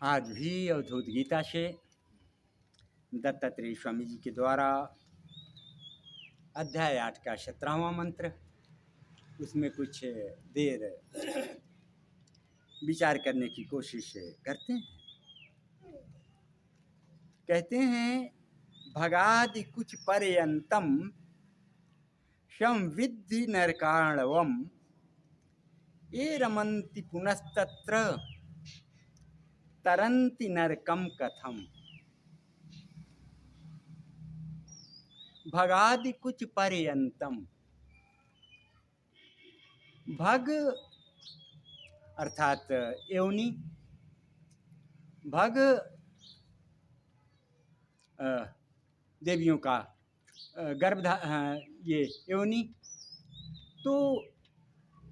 आज भी अवधूत गीता से दत्तात्रेय स्वामी जी के द्वारा अध्याय 8 का 17वां मंत्र, उसमें कुछ देर विचार करने की कोशिश करते हैं। कहते हैं, भगादि कुछ पर्यंतम संविद्धि नरकाणवम ये रमन्ति पुनस्तत्र तरन्ति नरकम कथम। भगादि कुछ पर्यंतम, भग अर्थात योनि, भग देवियों का गर्भधा ये योनि, तो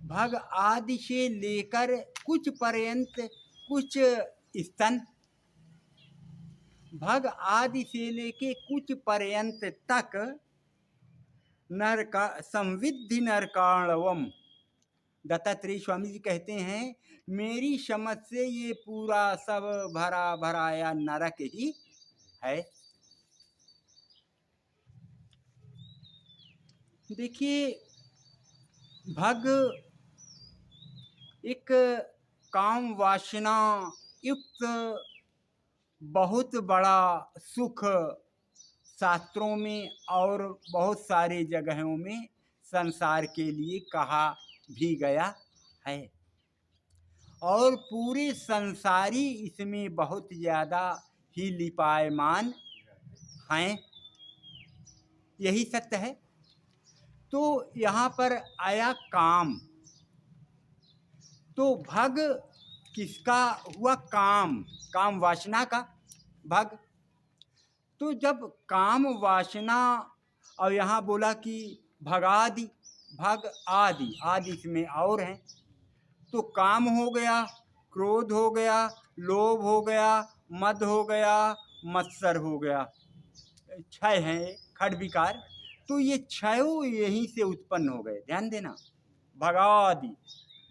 भग आदि से लेकर कुछ पर्यंत कुछ स्तन, भग आदि से लेके कुछ पर्यंत तक नरका संविद्धि नरकाणवम। दत्तात्रेय स्वामी जी कहते हैं, मेरी समझ से ये पूरा सब भरा भराया नरक ही है। देखिए, भग एक काम वासना युक्त बहुत बड़ा सुख शास्त्रों में और बहुत सारे जगहों में संसार के लिए कहा भी गया है, और पूरे संसारी इसमें बहुत ज़्यादा ही लिपायमान हैं। यही सत्य है। तो यहाँ पर आया काम, तो भग किसका हुआ? काम, काम वासना का भग। तो जब काम वासना, और यहाँ बोला कि भगादि, भग आदि, आदि इसमें और हैं, तो काम हो गया, क्रोध हो गया, लोभ हो गया, मद हो गया, मत्सर हो गया, क्षय हैं खड विकार। तो ये क्षयों यहीं से उत्पन्न हो गए। ध्यान देना, भगादि,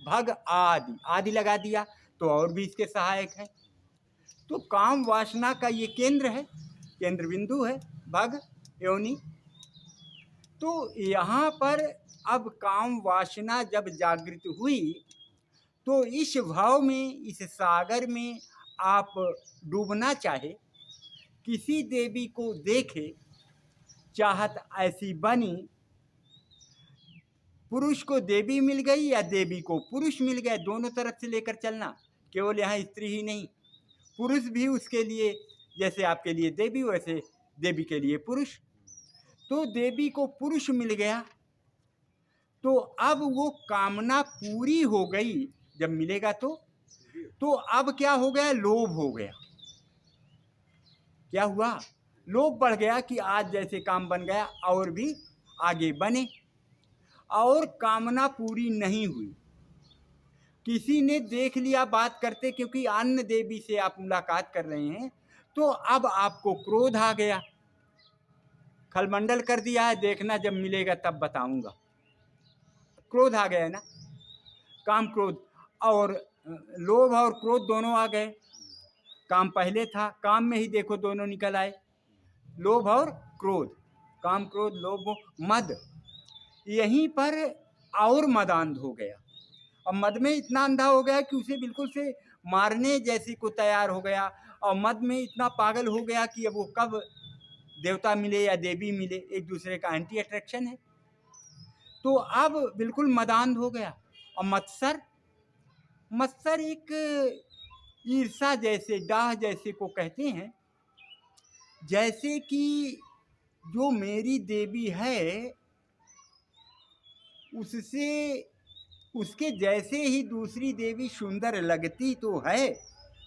भग आदि, आदि लगा दिया तो और भी इसके सहायक हैं। तो काम वासना का ये केंद्र है, केंद्र बिंदु है भग योनि। तो यहाँ पर अब काम वासना जब जागृत हुई, तो इस भाव में, इस सागर में आप डूबना चाहे, किसी देवी को देखे, चाहत ऐसी बनी, पुरुष को देवी मिल गई या देवी को पुरुष मिल गए, दोनों तरफ से लेकर चलना। केवल यहाँ स्त्री ही नहीं, पुरुष भी उसके लिए, जैसे आपके लिए देवी वैसे देवी के लिए पुरुष। तो देवी को पुरुष मिल गया, तो अब वो कामना पूरी हो गई जब मिलेगा। तो अब क्या हो गया? लोभ हो गया। क्या हुआ? लोभ बढ़ गया कि आज जैसे काम बन गया और भी आगे बने, और कामना पूरी नहीं हुई। किसी ने देख लिया बात करते, क्योंकि अन्य देवी से आप मुलाकात कर रहे हैं, तो अब आपको क्रोध आ गया, खलमंडल कर दिया है, देखना जब मिलेगा तब बताऊंगा। क्रोध आ गया ना, काम क्रोध, और लोभ और क्रोध दोनों आ गए। काम पहले था, काम में ही देखो दोनों निकल आए, लोभ और क्रोध, काम क्रोध लोभ मद। यहीं पर और मद अंध हो गया, और मद में इतना अंधा हो गया कि उसे बिल्कुल से मारने जैसी को तैयार हो गया, और मद में इतना पागल हो गया कि अब वो कब देवता मिले या देवी मिले, एक दूसरे का एंटी अट्रैक्शन है। तो अब बिल्कुल मदांध हो गया। और मत्सर, मत्सर एक ईर्षा जैसे, डाह जैसे को कहते हैं, जैसे कि जो मेरी देवी है उससे, उसके जैसे ही दूसरी देवी सुंदर लगती तो है,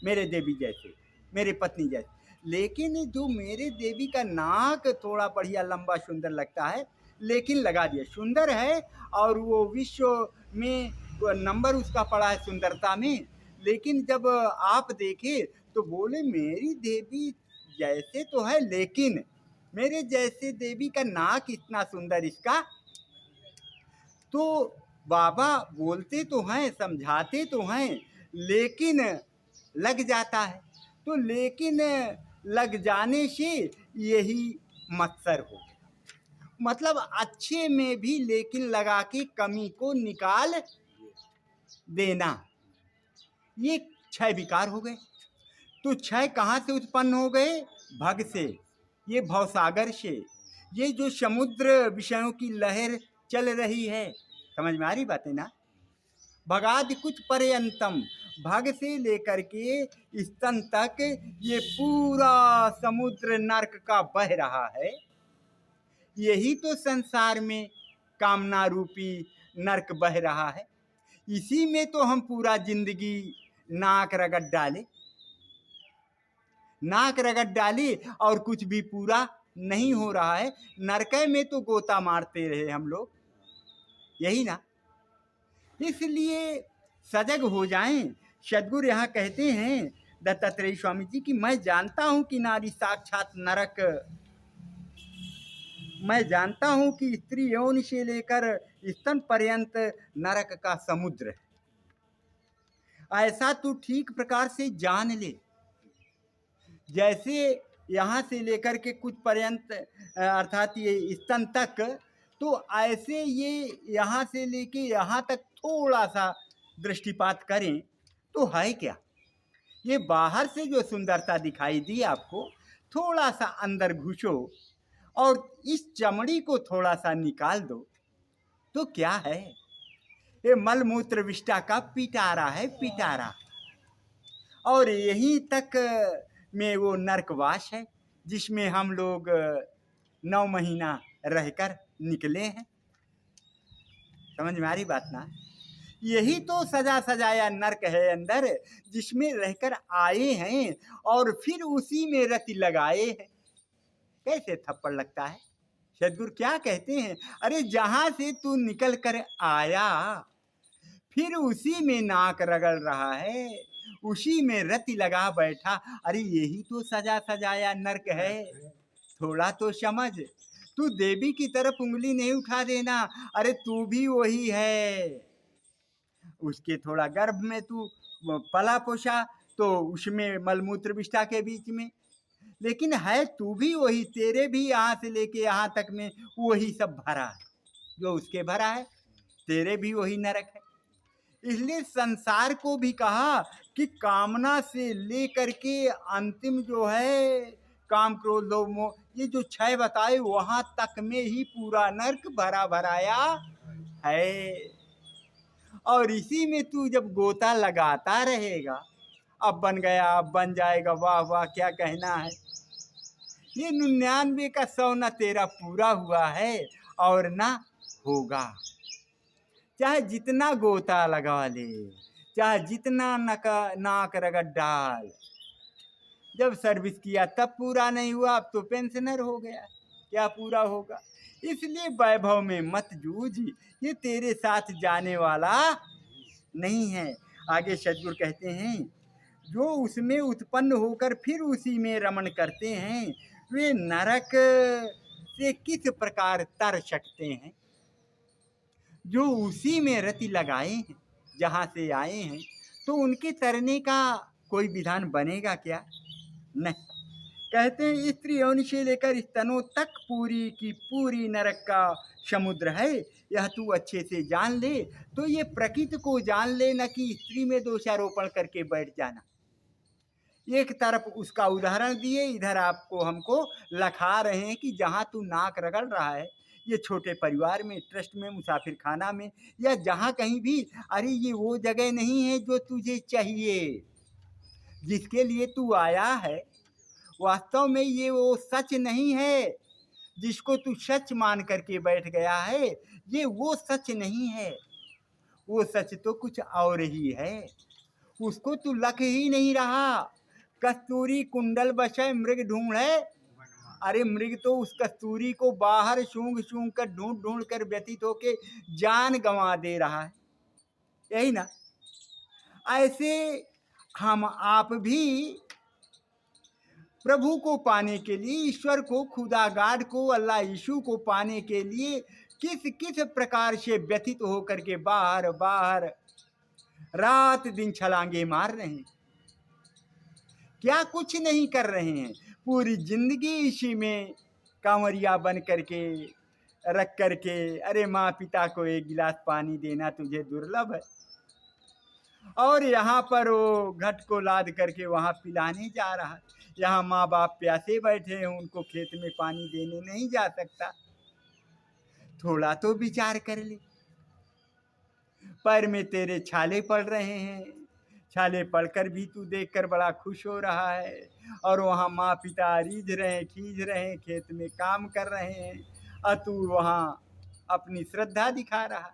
मेरे देवी जैसे, मेरे पत्नी जैसे, लेकिन जो मेरे देवी का नाक थोड़ा बढ़िया लंबा सुंदर लगता है, लेकिन लगा दिया सुंदर है, और वो विश्व में नंबर उसका पड़ा है सुंदरता में, लेकिन जब आप देखे तो बोले मेरी देवी जैसे तो है, लेकिन मेरे जैसे देवी का नाक इतना सुंदर इसका। तो बाबा बोलते तो हैं, समझाते तो हैं, लेकिन लग जाता है। तो लेकिन लग जाने से यही मत्सर हो। मतलब अच्छे में भी लेकिन लगा के कमी को निकाल देना, ये क्षय विकार हो गए। तो क्षय कहाँ से उत्पन्न हो गए? भग से, ये भवसागर से, ये जो समुद्र विषयों की लहर चल रही है। समझ में आ रही बातें ना? भगादि कुछ पर्यंतम, भग से लेकर के स्तन तक ये पूरा समुद्र नरक का बह रहा है। यही तो संसार में कामना रूपी नरक बह रहा है। इसी में तो हम पूरा जिंदगी नाक रगड़ डाले, नाक रगड़ डाली और कुछ भी पूरा नहीं हो रहा है। नरक में तो गोता मारते रहे हम लोग, यही ना। इसलिए सजग हो जाएं। सदगुरु यहाँ कहते हैं दत्तात्रेय स्वामी जी की, मैं जानता हूं कि नारी साक्षात नरक, मैं जानता हूं कि स्त्री यौन से लेकर स्तन पर्यंत नरक का समुद्र है। ऐसा तू ठीक प्रकार से जान ले। जैसे यहाँ से लेकर के कुछ पर्यंत अर्थात ये स्तन तक, तो ऐसे ये यहाँ से लेके यहाँ तक थोड़ा सा दृष्टिपात करें तो है क्या? ये बाहर से जो सुंदरता दिखाई दी आपको, थोड़ा सा अंदर घुसो और इस चमड़ी को थोड़ा सा निकाल दो तो क्या है? ये मलमूत्र विष्टा का पिटारा है, पिटारा। और यहीं तक में वो नरकवास है जिसमें हम लोग 9 महीना रहकर निकले हैं। समझ में आ रही बात ना? यही तो सजा सजाया नरक है अंदर, जिसमें रहकर आए हैं और फिर उसी में रति लगाए हैं। कैसे थप्पड़ लगता है? सदगुरु क्या कहते हैं? अरे जहां से तू निकल कर आया फिर उसी में नाक रगड़ रहा है, उसी में रति लगा बैठा। अरे यही तो सजा सजाया नरक है। थोड़ा तो समझ। तू देवी की तरफ उंगली नहीं उठा देना। अरे तू भी वही है। उसके थोड़ा गर्भ में तू पला पोषा तो उसमें मलमूत्र विष्ठा के बीच में, लेकिन है तू भी वही। तेरे भी यहाँ से लेके यहाँ तक में वही सब भरा है जो उसके भरा है। तेरे भी वही नरक है। इसलिए संसार को भी कहा कि कामना से लेकर के अंतिम जो है काम क्रोध लोभ मोह, ये जो क्षय बताए वहां तक में ही पूरा नरक भरा भराया है। और इसी में तू जब गोता लगाता रहेगा, अब बन गया, अब बन जाएगा, वाह वाह क्या कहना है। ये 99 का 100 ना तेरा पूरा हुआ है और ना होगा। चाहे जितना गोता लगा ले, चाहे जितना नाक रगड़ डाल, जब सर्विस किया तब पूरा नहीं हुआ, अब तो पेंशनर हो गया, क्या पूरा होगा। इसलिए वैभव में मत जूझ, ये तेरे साथ जाने वाला नहीं है। आगे सदगुरु कहते हैं, जो उसमें उत्पन्न होकर फिर उसी में रमण करते हैं, वे नरक से किस प्रकार तर सकते हैं। जो उसी में रति लगाए हैं, जहाँ से आए हैं, तो उनके तरने का कोई विधान बनेगा क्या? नहीं। कहते हैं स्त्री यौन से लेकर स्तनों तक पूरी की पूरी नरक का समुद्र है। यह तू अच्छे से जान ले। तो ये प्रकृति को जान ले, न कि स्त्री में दोषारोपण करके बैठ जाना। एक तरफ उसका उदाहरण दिए, इधर आपको हमको लखा रहे हैं कि जहाँ तू नाक रगड़ रहा है, ये छोटे परिवार में, ट्रस्ट में, मुसाफिर खाना में, या जहाँ कहीं भी, अरे ये वो जगह नहीं है जो तुझे चाहिए, जिसके लिए तू आया है। वास्तव में ये वो सच नहीं है जिसको तू सच मान करके बैठ गया है। ये वो सच नहीं है। वो सच तो कुछ और ही है, उसको तू लख ही नहीं रहा। कस्तूरी कुंडल बसे मृग ढूंढे। अरे मृग तो उस कस्तूरी को बाहर सूंघ सूंघ कर ढूंढ ढूंढ कर व्यतीत होके जान गंवा दे रहा है, यही ना। ऐसे हम आप भी प्रभु को पाने के लिए, ईश्वर को, खुदा गाड को, अल्लाह यीशु को पाने के लिए किस किस प्रकार से व्यतीत होकर के बाहर बाहर रात दिन छलांगे मार रहे हैं। क्या कुछ नहीं कर रहे हैं, पूरी जिंदगी इसी में कांवरिया बन करके रख करके, अरे माँ पिता को एक गिलास पानी देना तुझे दुर्लभ है, और यहाँ पर वो घट को लाद करके वहाँ पिलाने जा रहा है। यहाँ माँ बाप प्यासे बैठे हैं, उनको खेत में पानी देने नहीं जा सकता। थोड़ा तो विचार कर ले। पैर में तेरे छाले पड़ रहे हैं, छाले पड़कर भी तू देखकर बड़ा खुश हो रहा है, और वहाँ माँ पिता रीझ रहे हैं, खींच रहे हैं, खेत में काम कर रहे हैं, और तू वहाँ अपनी श्रद्धा दिखा रहा।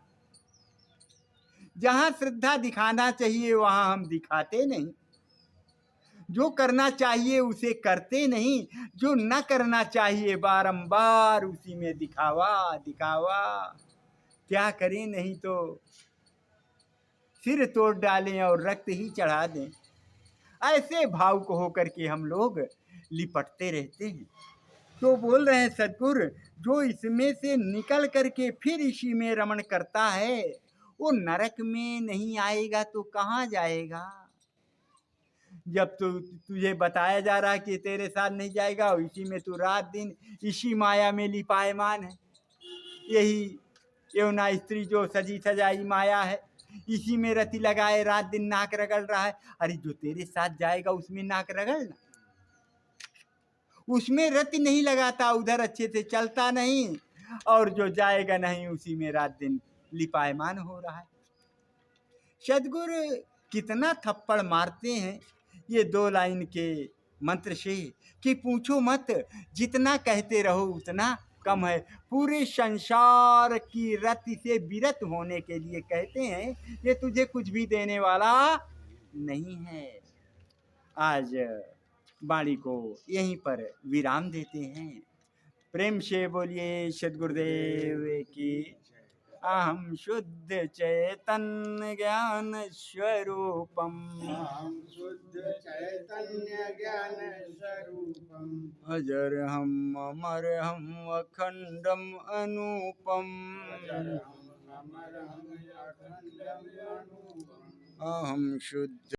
जहाँ श्रद्धा दिखाना चाहिए वहाँ हम दिखाते नहीं, जो करना चाहिए उसे करते नहीं, जो न करना चाहिए बारंबार उसी में दिखावा दिखावा। क्या करें, नहीं तो सिर तोड़ डालें और रक्त ही चढ़ा दें। ऐसे भावुक होकर के हम लोग लिपटते रहते हैं। तो बोल रहे हैं सद्गुरु, जो इसमें से निकल करके फिर इसी में रमण करता है वो नरक में नहीं आएगा तो कहाँ जाएगा। जब तुझे बताया जा रहा है कि तेरे साथ नहीं जाएगा, और इसी में तू रात दिन इसी माया में लिपायमान है। यही यौना स्त्री जो सजी सजाई माया है, इसी में रति लगाए रात दिन नाक रगड़ रहा है। अरे जो तेरे साथ जाएगा उसमें नाक रगड़ना, उसमें रति नहीं लगाता, उधर अच्छे से चलता नहीं, और जो जाएगा नहीं उसी में रात दिन लिपायमान हो रहा है। सद्गुरु कितना थप्पड़ मारते हैं ये 2 लाइन के मंत्र से कि पूछो मत, जितना कहते रहो उतना कम है। पूरे संसार की रति से विरत होने के लिए कहते हैं, ये तुझे कुछ भी देने वाला नहीं है। आज वाणी को यहीं पर विराम देते हैं। प्रेम से बोलिए सद्गुरुदेव की। अहम शुद्ध चैतन्य ज्ञान स्वरूपम, अहं शुद्ध चैतन्य ज्ञान स्वरूपम, अजर हम अमर हम अखंडम अनुपम, अजरं अमरं अखंडं अनूपम्। अहम शुद्ध